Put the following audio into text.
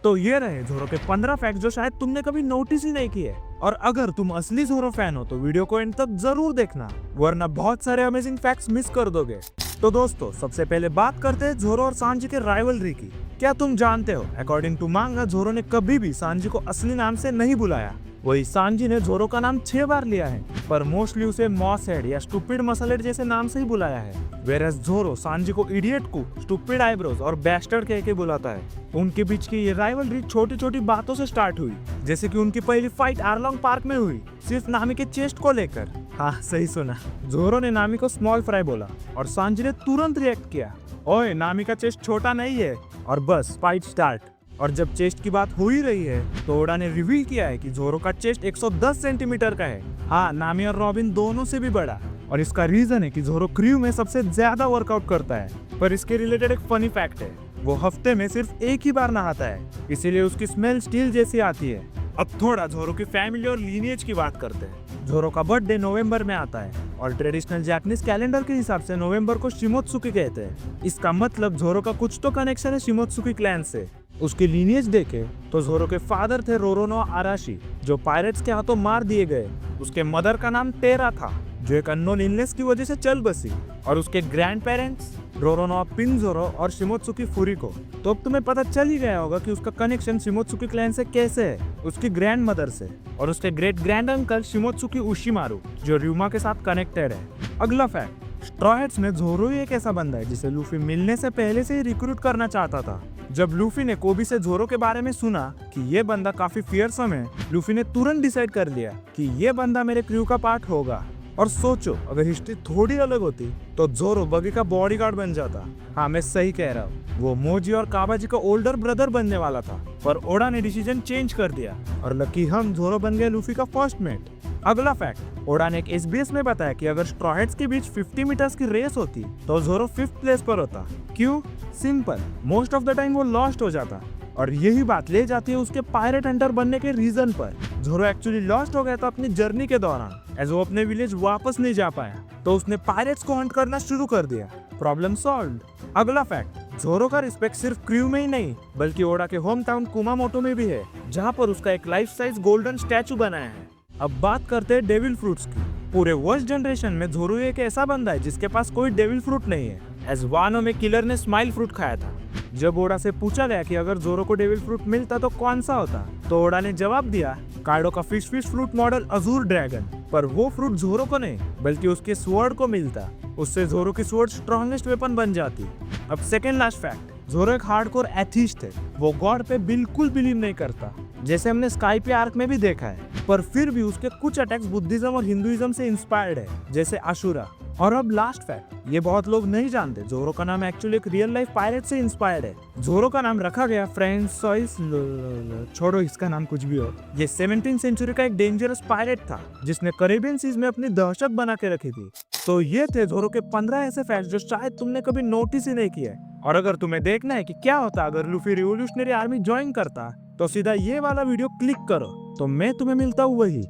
तो ये रहे जोरो के 15 फैक्ट्स जो शायद तुमने कभी नोटिस ही नहीं किए। और अगर तुम असली जोरो फैन हो तो वीडियो को एंड तक जरूर देखना, वरना बहुत सारे अमेजिंग फैक्ट्स मिस कर दोगे। तो दोस्तों, सबसे पहले बात करते हैं जोरो और सांजी के राइवलरी की। क्या तुम जानते हो, अकॉर्डिंग टू मांगा, जोरो ने कभी भी सांजी को असली नाम से नहीं बुलाया। वही सांजी ने जोरो का नाम 6 बार लिया है, पर मोस्टली उसे मॉस हेड या स्टूपिड मसलेट जैसे नाम से ही बुलाया है। वेरस जोरो सांजी को इडियट को, स्टूपिड आईब्रोज और बैस्टर्ड कह के बुलाता है। उनके बीच की ये राइवलरी छोटी छोटी बातों से स्टार्ट हुई, जैसे कि उनकी पहली फाइट आरलोंग पार्क में हुई, सिर्फ नामी के चेस्ट को लेकर। हाँ, सही सुना, जोरो ने नामी को स्मॉल फ्राई बोला और सांजी ने तुरंत रिएक्ट किया, ओए नामी का चेस्ट छोटा नहीं है, और बस फाइट स्टार्ट। और जब चेस्ट की बात हो ही रही है तो ओडा ने रिवील किया है कि जोरो का चेस्ट 110 सेंटीमीटर का है। हाँ, नामी और रॉबिन दोनों से भी बड़ा। और इसका रीजन है कि जोरो क्रू में सबसे ज्यादा वर्कआउट करता है। पर इसके रिलेटेड एक फनी फैक्ट है, वो हफ्ते में सिर्फ एक ही बार नहाता है, इसीलिए उसकी स्मेल स्टील जैसी आती है। अब थोड़ा जोरो की फैमिली और लीनिएज की बात करते हैं। जोरो का बर्थडे नवंबर में आता है और ट्रेडिशनल जापानीज कैलेंडर के हिसाब से नवंबर को शिमोत्सुकी कहते हैं। इसका मतलब जोरो का कुछ तो कनेक्शन है शिमोत्सुकी क्लैन से। उसकी लीनिएज देखे तो जोरो के फादर थे रोरोनो आराशी, जो पायरेट्स के हाथों मार दिए गए। उसके मदर का नाम टेरा था, जो एक अननोन इलनेस की वजह से चल बसी। और उसके ग्रैंड पेरेंट्स रोरोनो पिनजोरो और शिमोत्सुकी फुरिको। तो अब तुम्हें पता चल ही गया होगा कि उसका कनेक्शन शिमोत्सुकी क्लैन से कैसे है, उसकी ग्रैंड मदर से। और उसके ग्रेट ग्रैंड अंकल शिमोत्सुकी उशिमारू, जो र्यूमा के साथ कनेक्टेड है। अगला फैक्ट, स्ट्रॉ हैट्स में जोरो ही एक ऐसा बंदा है जिसे लूफी मिलने से पहले से ही रिक्रूट करना चाहता था। जब लूफी ने कोबी से जोरो के बारे में सुना कि ये बंदा काफी फियरसम है, लूफी ने तुरंत डिसाइड कर लिया कि ये बंदा मेरे क्रू का पार्ट होगा। और सोचो, अगर हिस्ट्री थोड़ी अलग होती तो जोरो बगी का बॉडीगार्ड बन जाता। हाँ, मैं सही कह रहा हूँ, वो मोजी और काबाजी का ओल्डर ब्रदर बनने वाला था, पर ओडा ने डिसीजन चेंज कर दिया और लकी हम, जोरो बन गए लूफी का फर्स्ट मेट। अगला फैक्ट, ओडा ने एक SBS में बताया कि अगर स्ट्रॉ हैट्स के बीच 50 मीटर्स की रेस होती तो जोरो 5th प्लेस पर होता। क्यों? Simple, most of the time वो लॉस्ट हो जाता। और यही बात ले जाती है उसके पायरेट हंटर बनने के रीजन पर। जोरो एक्चुअली लॉस्ट हो गया था अपनी जर्नी के दौरान, एज वो अपने विलेज वापस नहीं जा पाया, तो उसने पायरेट्स को हंट करना शुरू कर दिया। Problem solved. अगला फैक्ट, जोरो का रिस्पेक्ट सिर्फ क्रू में ही नहीं बल्कि ओडा के होम टाउन कुमामोटो में भी है, जहाँ पर उसका एक लाइफ साइज गोल्डन स्टैचू बनाया है। अब बात करते हैं डेविल फ्रूट्स की। पूरे वर्स्ट जनरेशन में जोरो एक ऐसा बंदा है जिसके पास कोई डेविल फ्रूट नहीं है, एज वानो में किलर ने स्माइल फ्रूट खाया था। जब ओडा से पूछा गया कि अगर जोरो को डेविल फ्रूट मिलता तो कौन सा होता, तो ओडा ने जवाब दिया, काइडो का fish fruit model Azzur dragon. पर वो फ्रूट जोरो को नहीं बल्कि उसके स्वॉर्ड को मिलता। उससे जोरो की स्वॉर्ड स्ट्रॉन्गेस्ट वेपन बन जाती। अब सेकेंड लास्ट फैक्ट, जोरो एक हार्डकोर एथीस्ट है। वो गॉड पे बिल्कुल बिलीव नहीं करता, जैसे हमने स्काईपी आर्क में भी देखा है, पर फिर भी उसके कुछ अटैक्स बुद्धिज्म और हिंदुइज्म से इंस्पायर्ड है, जैसे आशुरा। और अब लास्ट फैक्ट, ये बहुत लोग नहीं जानते, जोरो का नाम एक्चुअली एक रियल लाइफ पायरेट से इंस्पायर्ड है। जोरो का नाम रखा गया फ्रांसोइस, छोड़ो इसका नाम कुछ भी हो। ये 17th सेंचुरी का एक डेंजरस पायरेट था जिसने कैरिबियन सीज में अपनी दहशत बना के रखी थी। तो ये थे जोरो के 15 ऐसे फैक्ट्स जो शायद तुमने कभी नोटिस ही नहीं किए। और अगर तुम्हें देखना है कि क्या होता अगर लूफी रिवोल्यूशनरी आर्मी ज्वाइन करता, तो सीधा ये वाला वीडियो क्लिक करो। तो मैं तुम्हें मिलता हूँ वही।